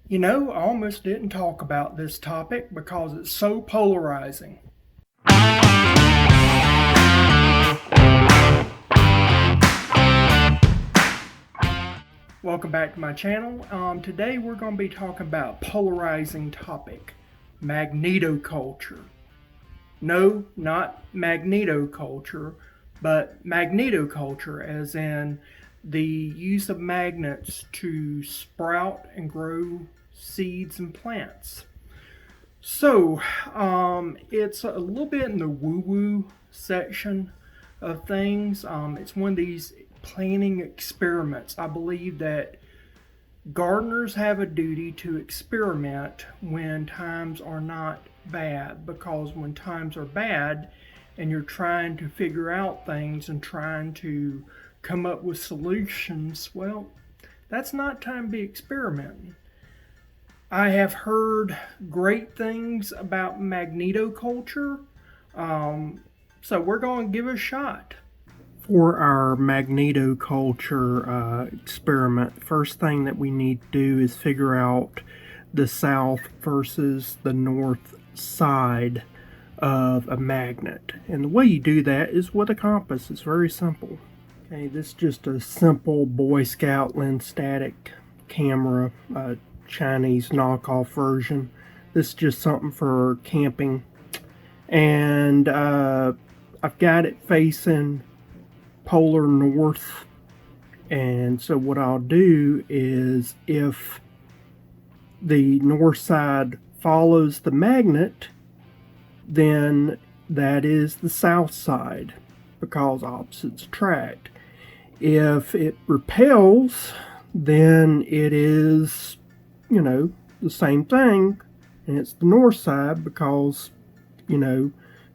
You know, I almost didn't talk about this topic because it's so polarizing. Welcome back to my channel. Today we're going to be talking about a polarizing topic, magnetoculture. No, not magnetoculture, but magnetoculture as in the use of magnets to sprout and grow seeds and plants. So, it's a little bit in the woo-woo section of things. It's one of these planning experiments. I believe that gardeners have a duty to experiment when times are not bad, because when times are bad and you're trying to figure out things and trying to come up with solutions, well, that's not time to be experimenting. I have heard great things about magnetoculture, so we're going to give it a shot. For our magnetoculture experiment, first thing that we need to do is figure out the south versus the north side of a magnet. And the way you do that is with a compass. It's very simple. Okay, this is just a simple Boy Scout lens static camera, Chinese knockoff version. This is just something for camping. And I've got it facing polar north, and so what I'll do is, if the north side follows the magnet, then that is the south side, because opposites attract. If it repels, then it is, the same thing, and it's the north side, because,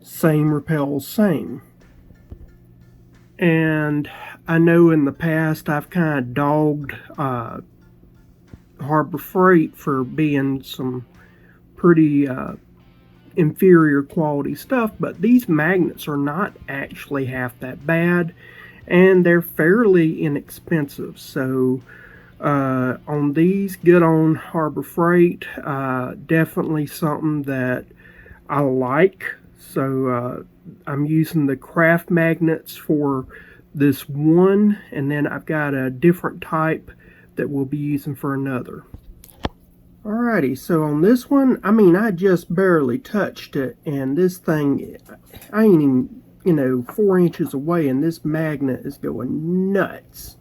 same repels same. And I know in the past I've kind of dogged Harbor Freight for being some pretty inferior quality stuff, but these magnets are not actually half that bad, and they're fairly inexpensive. So on these, good on Harbor Freight. Definitely something that I like. So I'm using the craft magnets for this one, and then I've got a different type that we'll be using for another. Alrighty, so on this one, I just barely touched it, and this thing, I ain't even, 4 inches away, and this magnet is going nuts.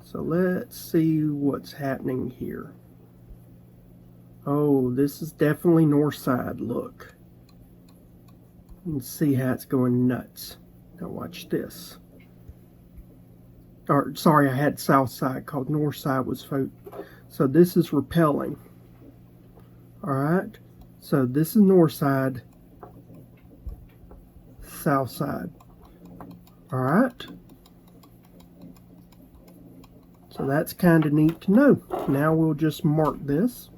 So let's see what's happening here. Oh, this is definitely north side, look. You can see how it's going nuts. Now watch this. Or, sorry, I had south side, called north side was so this is repelling. Alright, so this is north side, south side. Alright, so that's kind of neat to know. Now we'll just mark this.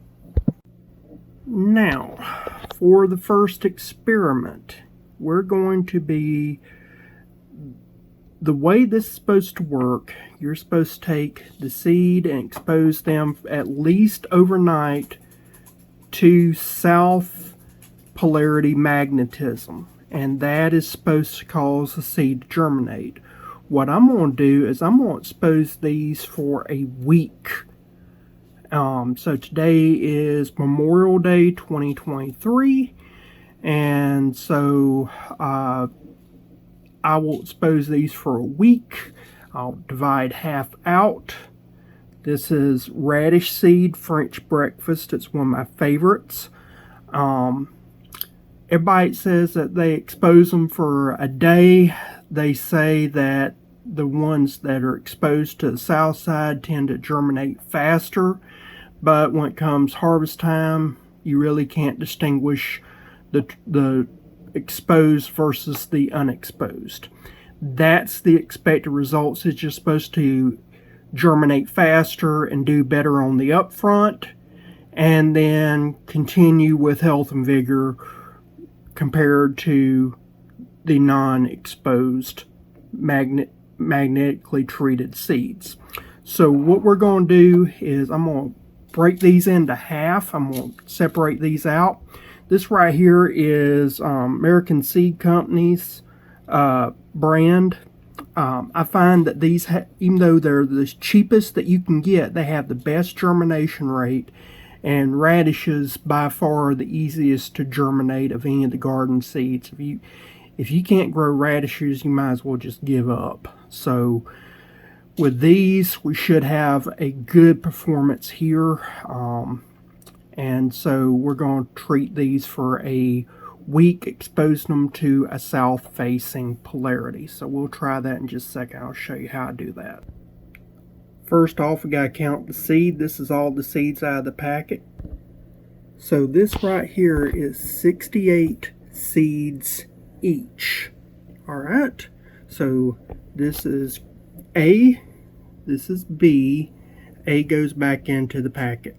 Now, for the first experiment, we're going to be, the way this is supposed to work, you're supposed to take the seed and expose them at least overnight to south polarity magnetism, and that is supposed to cause the seed to germinate. What I'm going to do is I'm going to expose these for a week. So today is Memorial Day 2023, and so I will expose these for a week. I'll divide half out. This is radish seed French breakfast. It's one of my favorites. Everybody says that they expose them for a day. They say that the ones that are exposed to the south side tend to germinate faster, but when it comes harvest time, you really can't distinguish the exposed versus the unexposed. That's the expected results. It's just supposed to germinate faster and do better on the upfront, and then continue with health and vigor compared to the non-exposed magnetically treated seeds. So what we're going to do is I'm going to break these into half. I'm going to separate these out. This right here is American Seed Company's brand. I find that these, even though they're the cheapest that you can get, they have the best germination rate, and radishes by far are the easiest to germinate of any of the garden seeds. If you can't grow radishes, you might as well just give up. So with these, we should have a good performance here. And so we're going to treat these for a week, exposing them to a south-facing polarity. So we'll try that in just a second. I'll show you how to do that. First off, we got to count the seed. This is all the seeds out of the packet. So this right here is 68 seeds each. Alright, so this is A, this is B, A goes back into the packet.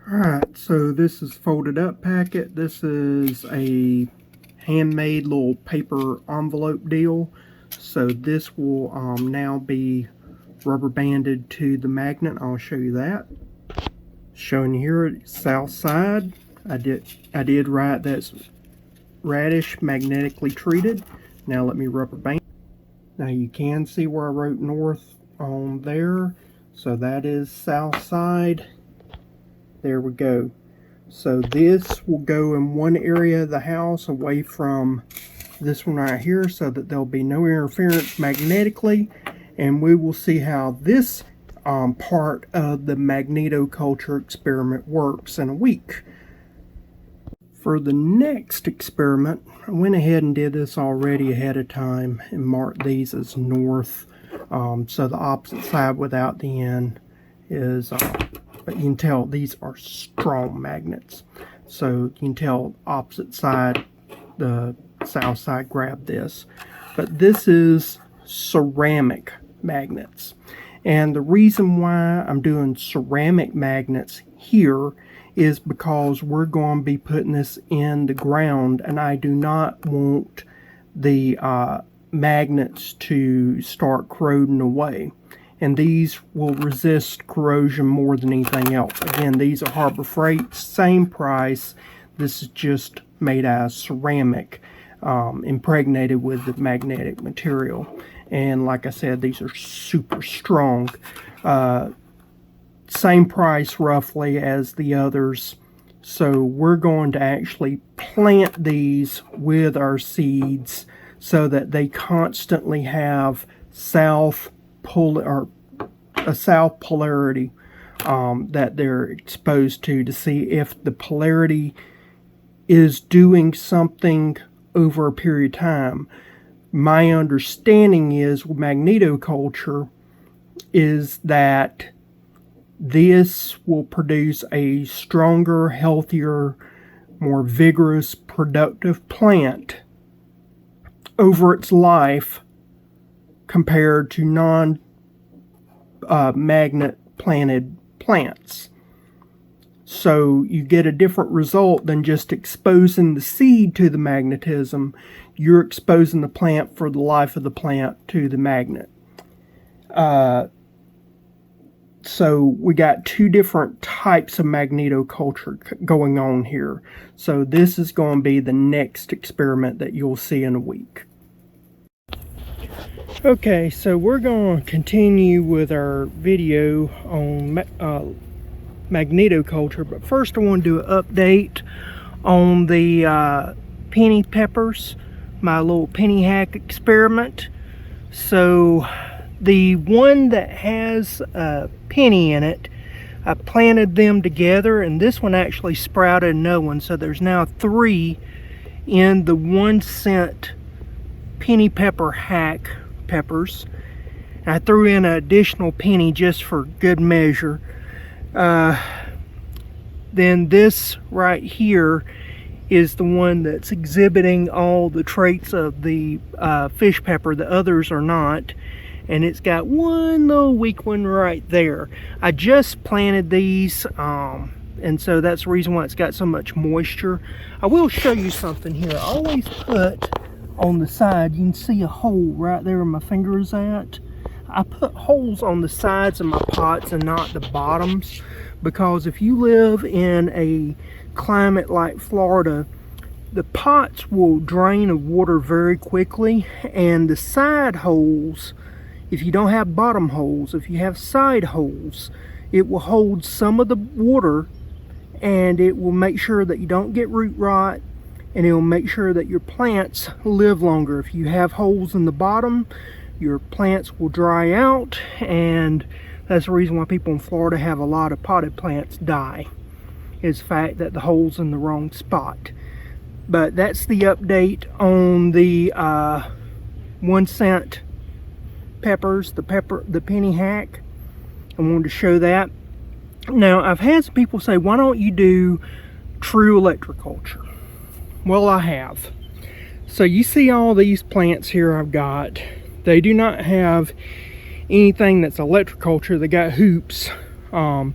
Alright, so this is folded up packet. This is a handmade little paper envelope deal. So this will now be rubber banded to the magnet. I'll show you that. Showing you here, south side. I did write that's radish magnetically treated. Now let me rubber band. Now you can see where I wrote north on there. So that is south side. There we go. So this will go in one area of the house away from this one right here, so that there'll be no interference magnetically, and we will see how this part of the magnetoculture experiment works in a week. For the next experiment, I went ahead and did this already ahead of time and marked these as north. So the opposite side without the N is but you can tell these are strong magnets. So you can tell opposite side, the south side grabbed this. But this is ceramic magnets. And the reason why I'm doing ceramic magnets here is because we're going to be putting this in the ground, and I do not want the magnets to start corroding away. And these will resist corrosion more than anything else. Again, these are Harbor Freight, same price. This is just made out of ceramic, impregnated with the magnetic material. And like I said, these are super strong. Same price roughly as the others. So we're going to actually plant these with our seeds so that they constantly have a south polarity that they're exposed to see if the polarity is doing something over a period of time. My understanding is with magnetoculture is that this will produce a stronger, healthier, more vigorous, productive plant over its life compared to non-magnet planted plants. So you get a different result than just exposing the seed to the magnetism. You're exposing the plant for the life of the plant to the magnet. So we got two different types of magnetoculture going on here. So this is going to be the next experiment that you'll see in a week. Okay, so we're going to continue with our video on magnetoculture, but first I want to do an update on the penny peppers, my little penny hack experiment. So the one that has a penny in it, I planted them together, and this one actually sprouted another one, so there's now 3 in the 1 cent penny pepper hack peppers. I threw in an additional penny just for good measure. Then this right here is the one that's exhibiting all the traits of the fish pepper. The others are not. And it's got one little weak one right there. I just planted these, and so that's the reason why it's got so much moisture. I will show you something here. I always put on the side, you can see a hole right there where my finger is at. I put holes on the sides of my pots and not the bottoms, because if you live in a climate like Florida, the pots will drain of water very quickly, and the side holes, if you don't have bottom holes, if you have side holes, it will hold some of the water, and it will make sure that you don't get root rot, and it will make sure that your plants live longer. If you have holes in the bottom, your plants will dry out, and that's the reason why people in Florida have a lot of potted plants die, is the fact that the hole's in the wrong spot. But that's the update on the 1-cent peppers, the penny hack. I wanted to show that. Now, I've had some people say, why don't you do true electroculture? Well, I have. So you see all these plants here I've got. They do not have anything that's electroculture. They got hoops. But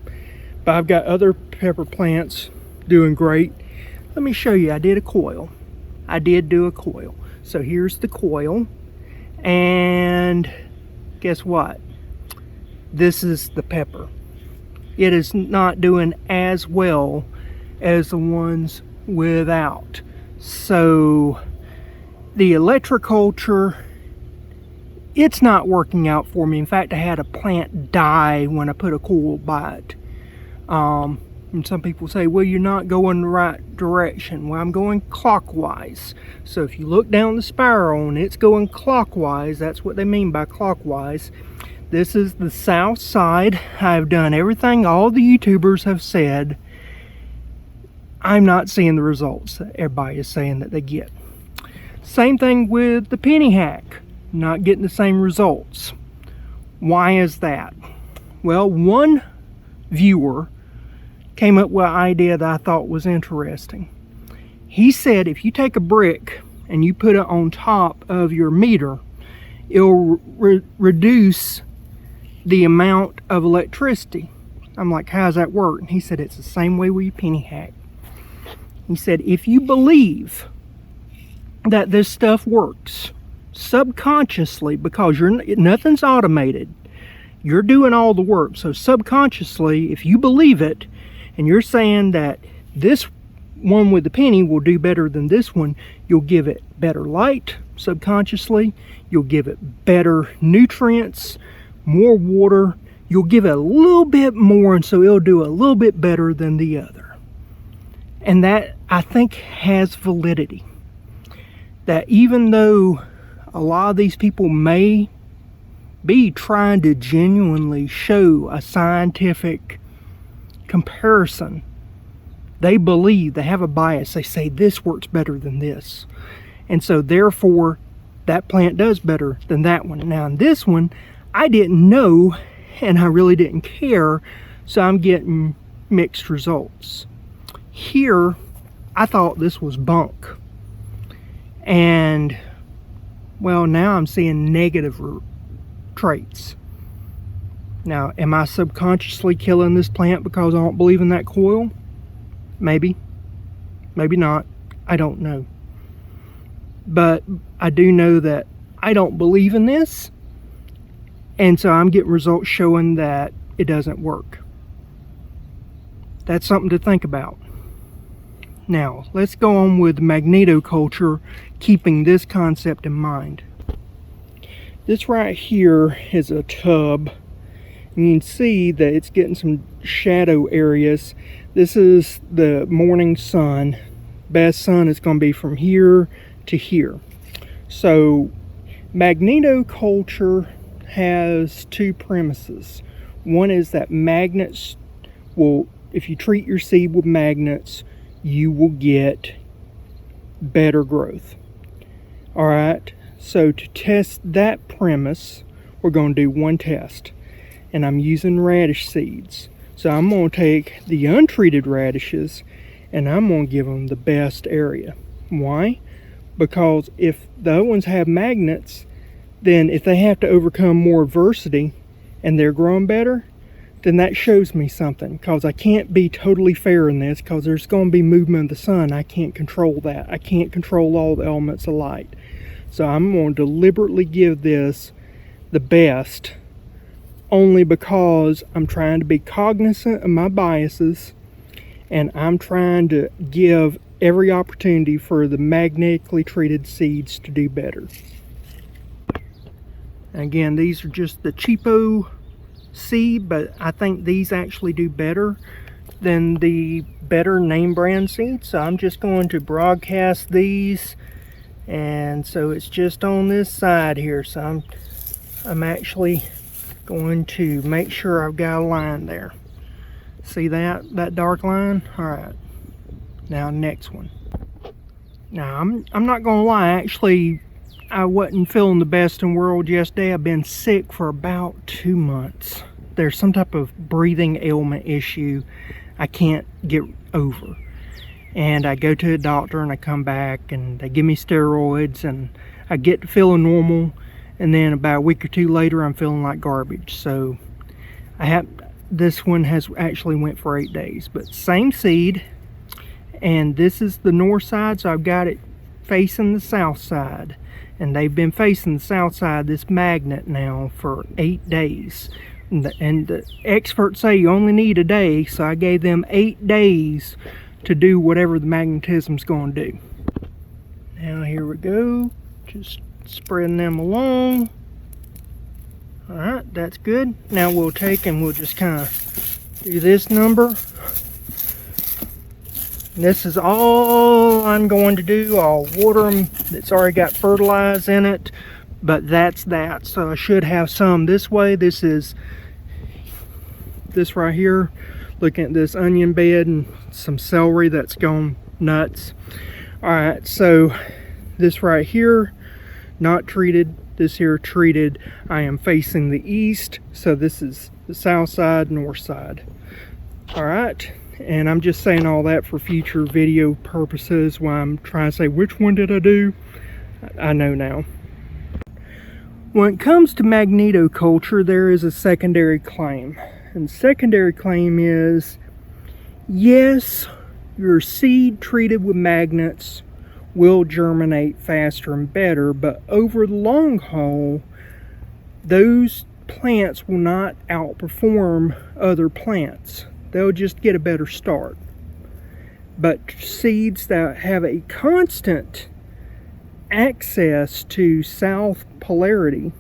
I've got other pepper plants doing great. Let me show you. I did a coil. I did do a coil. So here's the coil. And guess what? This is the pepper. It is not doing as well as the ones without. So the electroculture, it's not working out for me. In fact, I had a plant die when I put a coil by it. And some people say, well, you're not going the right direction. Well, I'm going clockwise. So if you look down the spiral and it's going clockwise, that's what they mean by clockwise. This is the south side. I've done everything all the YouTubers have said. I'm not seeing the results that everybody is saying that they get. Same thing with the penny hack. Not getting the same results. Why is that? Well, one viewer came up with an idea that I thought was interesting. He said if you take a brick and you put it on top of your meter, it'll reduce the amount of electricity. I'm like, how does that work? And he said it's the same way with your penny hack. He said if you believe that this stuff works subconsciously, because nothing's automated, you're doing all the work. So subconsciously, if you believe it, and you're saying that this one with the penny will do better than this one, you'll give it better light subconsciously, you'll give it better nutrients, more water, you'll give it a little bit more, and so it'll do a little bit better than the other. And that, I think, has validity. That even though a lot of these people may be trying to genuinely show a scientific comparison, they believe, they have a bias, they say this works better than this, and so therefore that plant does better than that one. Now in this one, I didn't know, and I really didn't care, so I'm getting mixed results. Here, I thought this was bunk, and well, now I'm seeing negative traits. Now, am I subconsciously killing this plant because I don't believe in that coil? Maybe. Maybe not. I don't know. But I do know that I don't believe in this, and so I'm getting results showing that it doesn't work. That's something to think about. Now, let's go on with magnetoculture, keeping this concept in mind. This right here is a tub. You can see that it's getting some shadow areas. This is the morning sun. Best sun is going to be from here to here. So magnetoculture has two premises. One is that magnets will, if you treat your seed with magnets, you will get better growth. Alright, so to test that premise, we're going to do one test. And I'm using radish seeds. So I'm going to take the untreated radishes and I'm going to give them the best area. Why? Because if the other ones have magnets, then if they have to overcome more adversity and they're growing better, then that shows me something. Because I can't be totally fair in this, because there's going to be movement of the sun. I can't control that. I can't control all the elements of light. So I'm going to deliberately give this the best only because I'm trying to be cognizant of my biases, and I'm trying to give every opportunity for the magnetically treated seeds to do better. Again, these are just the cheapo seed, but I think these actually do better than the better name brand seeds. So I'm just going to broadcast these, and so it's just on this side here. So I'm actually going to make sure I've got a line there. See that dark line? All right. Now next one. Now I'm not gonna lie, actually I wasn't feeling the best in the world yesterday. I've been sick for about 2 months. There's some type of breathing ailment issue I can't get over. And I go to a doctor and I come back and they give me steroids and I get to feeling normal, and then about a week or two later I'm feeling like garbage. So this one has actually went for 8 days, but same seed, and this is the north side, so I've got it facing the south side, and they've been facing the south side, this magnet, now for 8 days. And the experts say you only need a day, so I gave them 8 days to do whatever the magnetism's going to do. Now here we go, just spreading them along. All right, that's good. Now we'll take and we'll just kind of do this number. This is all I'm going to do. I'll water them. It's already got fertilizer in it, but that's that. So I should have some this way. This is this right here. Looking at this onion bed and some celery that's gone nuts. All right, so this right here, not treated. This here treated. I am facing the east, so this is the south side, north side. All right, and I'm just saying all that for future video purposes while I'm trying to say which one did I do. I know now. When it comes to magnetoculture, there is a secondary claim, and the secondary claim is, yes, your seed treated with magnets will germinate faster and better, but over the long haul, those plants will not outperform other plants. They'll just get a better start. But seeds that have a constant access to south polarity.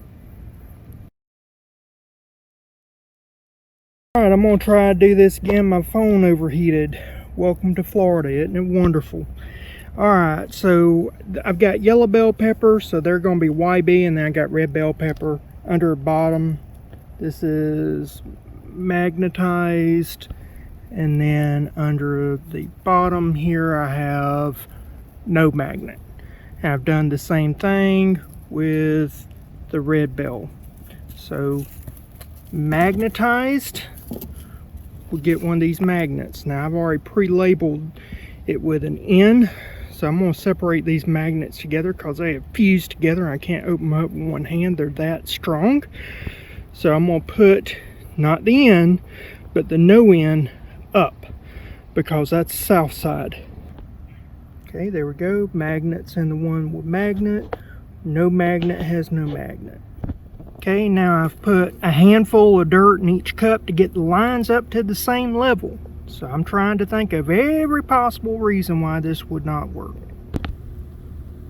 Alright, I'm going to try to do this again. My phone overheated. Welcome to Florida, isn't it wonderful? Alright, so I've got yellow bell pepper, so they're going to be YB, and then I got red bell pepper under the bottom. This is magnetized, and then under the bottom here I have no magnet. And I've done the same thing with the red bell. So magnetized, we'll get one of these magnets. Now I've already pre-labeled it with an N. So I'm going to separate these magnets together because they have fused together. I can't open them up with one hand. They're that strong. So I'm going to put not the N, but the no N up because that's south side. Okay, there we go. Magnets and the one with magnet. No magnet has no magnet. Okay, now I've put a handful of dirt in each cup to get the lines up to the same level. So I'm trying to think of every possible reason why this would not work.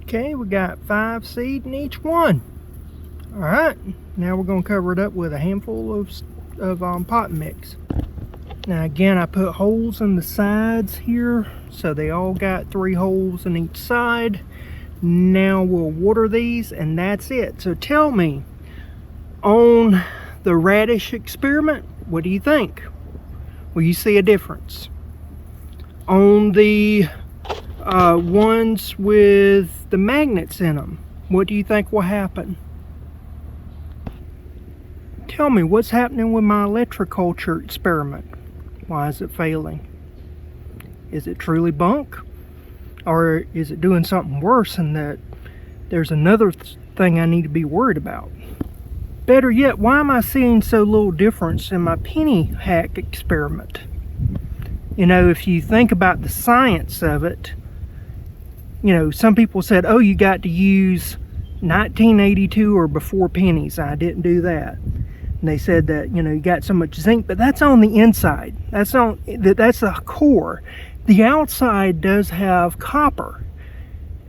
Okay, we got 5 seed in each one. Alright, now we're going to cover it up with a handful of pot mix. Now again, I put holes in the sides here, so they all got 3 holes in each side. Now we'll water these, and that's it. So tell me, on the radish experiment, what do you think? Will you see a difference? On the ones with the magnets in them, what do you think will happen? Tell me, what's happening with my electroculture experiment? Why is it failing? Is it truly bunk? Or is it doing something worse, and that there's another thing I need to be worried about? Better yet, why am I seeing so little difference in my penny hack experiment? You know, if you think about the science of it, you know, some people said, oh, you got to use 1982 or before pennies. I didn't do that. And they said that, you know, you got so much zinc, but that's on the inside. That's the core. The outside does have copper.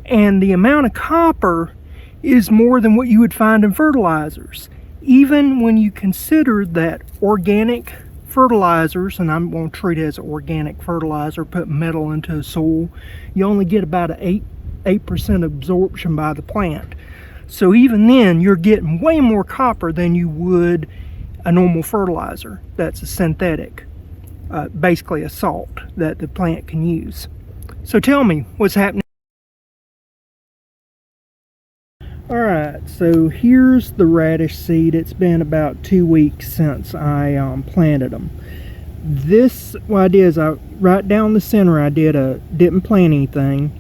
And the amount of copper is more than what you would find in fertilizers. Even when you consider that organic fertilizers, and I'm going to treat it as organic fertilizer, put metal into the soil, you only get about an 8% absorption by the plant. So even then, you're getting way more copper than you would a normal fertilizer that's a synthetic, basically a salt that the plant can use. So tell me what's happening. Alright, so here's the radish seed. It's been about 2 weeks since I planted them. What I did is right down the center I didn't plant anything,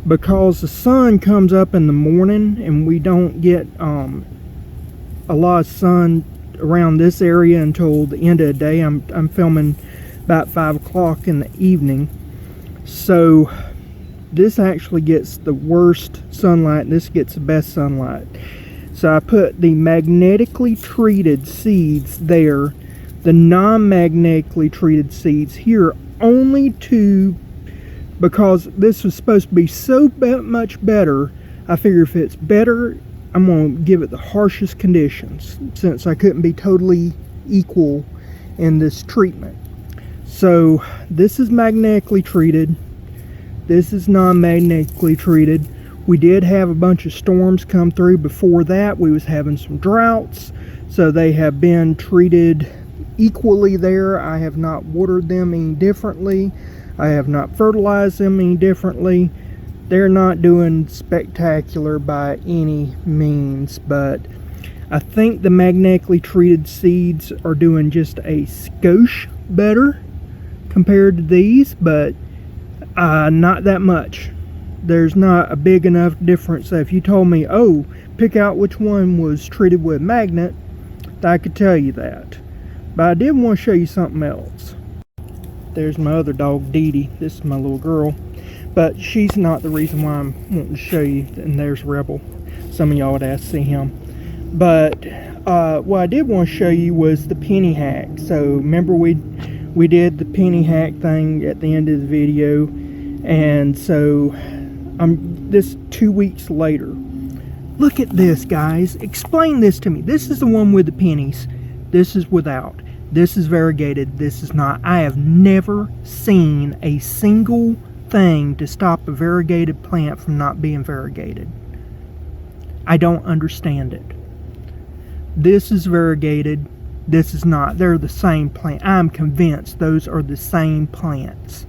because the sun comes up in the morning and we don't get a lot of sun around this area until the end of the day. I'm filming about 5 o'clock in the evening, so this actually gets the worst sunlight and this gets the best sunlight. So I put the magnetically treated seeds there, the non-magnetically treated seeds here, only because this was supposed to be so much better. I figure if it's better, I'm going to give it the harshest conditions, since I couldn't be totally equal in this treatment. So this is magnetically treated. This is non-magnetically treated. We did have a bunch of storms come through. Before that, we was having some droughts, so they have been treated equally there. I have not watered them any differently. I have not fertilized them any differently. They're not doing spectacular by any means, but I think the magnetically treated seeds are doing just a skosh better compared to these, but not that much. There's not a big enough difference that if you told me, oh, pick out which one was treated with magnet, I could tell you that. But I did want to show you something else. There's my other dog, Dee Dee. This is my little girl. But she's not the reason why I'm wanting to show you. And there's Rebel. Some of y'all would ask to see him. But what I did want to show you was the penny hack. So remember we did the penny hack thing at the end of the video. And so this 2 weeks later. Look at this, guys. Explain this to me. This is the one with the pennies. This is without. This is variegated. This is not. I have never seen a single thing to stop a variegated plant from not being variegated. I don't understand it. This is variegated. This is not. They're the same plant. I'm convinced those are the same plants.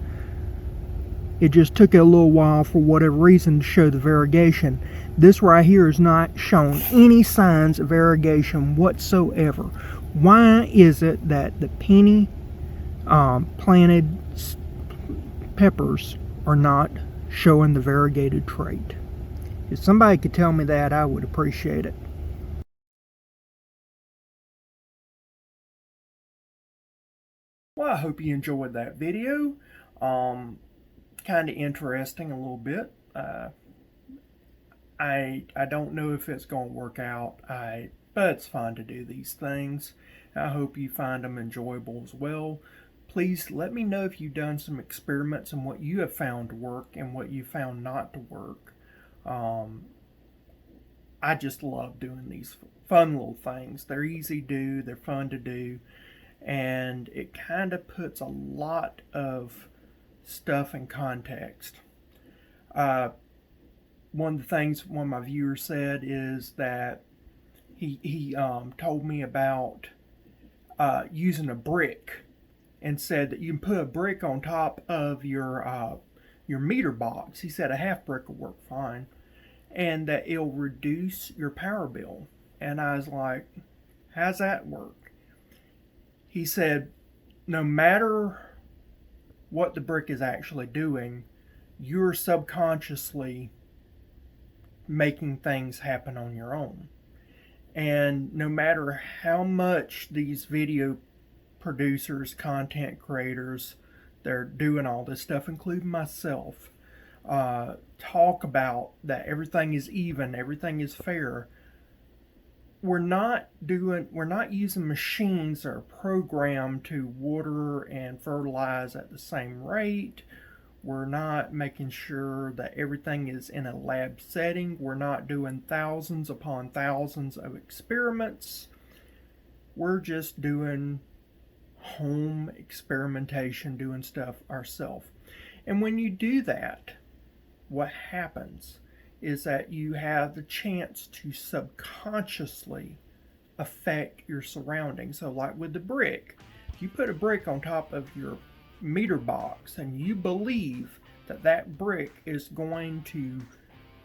It just took a little while for whatever reason to show the variegation. This right here is not showing any signs of variegation whatsoever. Why is it that the penny planted peppers are not showing the variegated trait? If somebody could tell me that, I would appreciate it. Well, I hope you enjoyed that video. Kind of interesting a little bit. I don't know if it's going to work out, but it's fun to do these things. I hope you find them enjoyable as well. Please let me know if you've done some experiments and what you have found to work and what you found not to work. I just love doing these fun little things. They're easy to do, they're fun to do, and it kind of puts a lot of stuff in context. One of the things one of my viewers said is that he told me about using a brick, and said that you can put a brick on top of your meter box. He said a half brick will work fine, and that it'll reduce your power bill. And I was like, how's that work? He said, no matter what the brick is actually doing, you're subconsciously making things happen on your own. And no matter how much these video producers, content creators, they're doing all this stuff, including myself, talk about that everything is even, everything is fair, we're not using machines that are programmed to water and fertilize at the same rate. We're not making sure that everything is in a lab setting. We're not doing thousands upon thousands of experiments. We're just doing home experimentation, doing stuff ourselves. And when you do that, what happens is that you have the chance to subconsciously affect your surroundings. So like with the brick, if you put a brick on top of your meter box and you believe that that brick is going to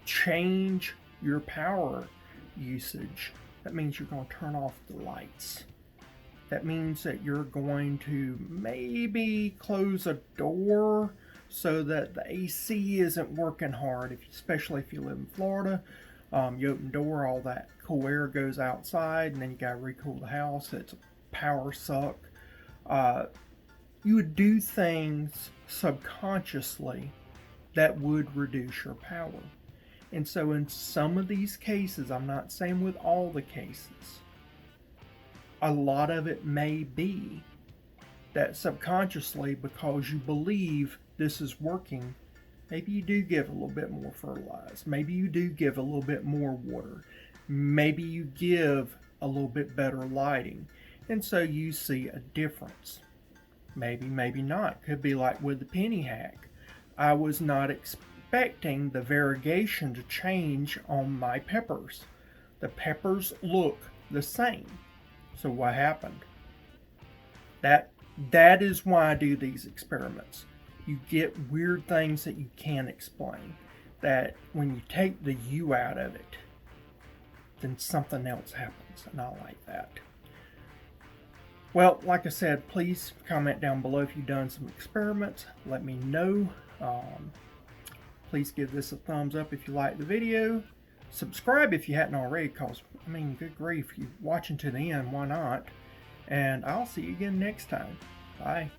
change your power usage, that means you're going to turn off the lights. That means that you're going to maybe close a door so that the AC isn't working hard, especially if you live in Florida. You open the door, all that cool air goes outside, and then you gotta recool the house. It's a power suck. You would do things subconsciously that would reduce your power. And so in some of these cases, I'm not saying with all the cases, a lot of it may be that subconsciously, because you believe this is working, maybe you do give a little bit more fertilizer. Maybe you do give a little bit more water. Maybe you give a little bit better lighting. And so you see a difference. Maybe, maybe not. Could be like with the penny hack. I was not expecting the variegation to change on my peppers. The peppers look the same. So what happened? That is why I do these experiments. You get weird things that you can't explain. That when you take the you out of it, then something else happens. And I like that. Well, like I said, please comment down below if you've done some experiments. Let me know. Please give this a thumbs up if you like the video. Subscribe if you hadn't already, because, I mean, good grief, you're watching to the end, why not? And I'll see you again next time. Bye.